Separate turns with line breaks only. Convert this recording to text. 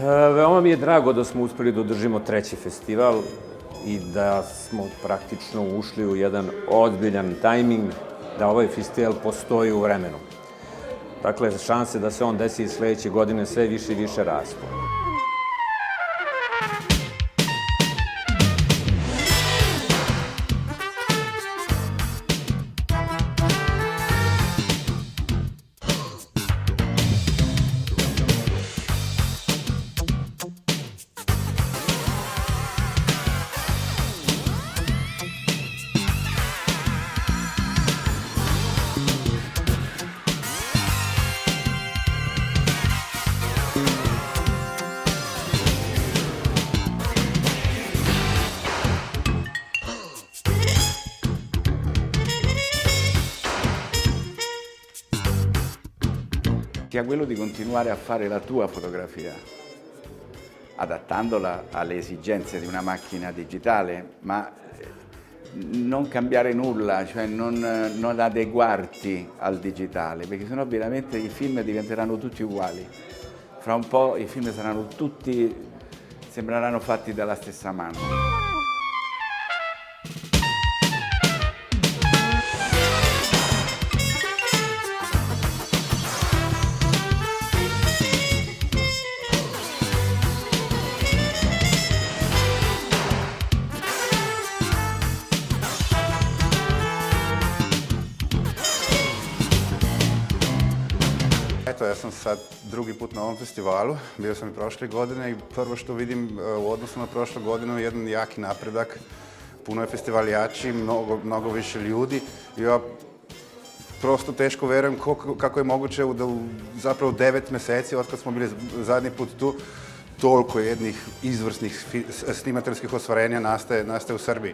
Veoma mi je drago da smo uspeli da održimo treći festival i da smo praktično ušli u jedan ozbiljan tajming, da ovaj festival postoji u vremenu. Dakle, šanse da se on desi i sledeće godine sve više i više rastu.
Sia quello di continuare a fare la tua fotografia, adattandola alle esigenze di una macchina digitale, ma non cambiare nulla, cioè non adeguarti al digitale, perché sennò veramente i film diventeranno tutti uguali. Fra un po' i film saranno tutti, sembreranno fatti dalla stessa mano.
Eto, ja sam sad drugi put na ovom festivalu, bio sam i prošle godine i prvo što vidim u odnosu na prošlu godinu je jedan jaki napredak. Puno je festivaljači, mnogo više ljudi i ja prosto teško verujem kako je moguće da u zapravo 9 meseci, od kad smo bili zadnji put tu, toliko jednih izvrsnih snimateljskih ostvarenja nastaje u Srbiji.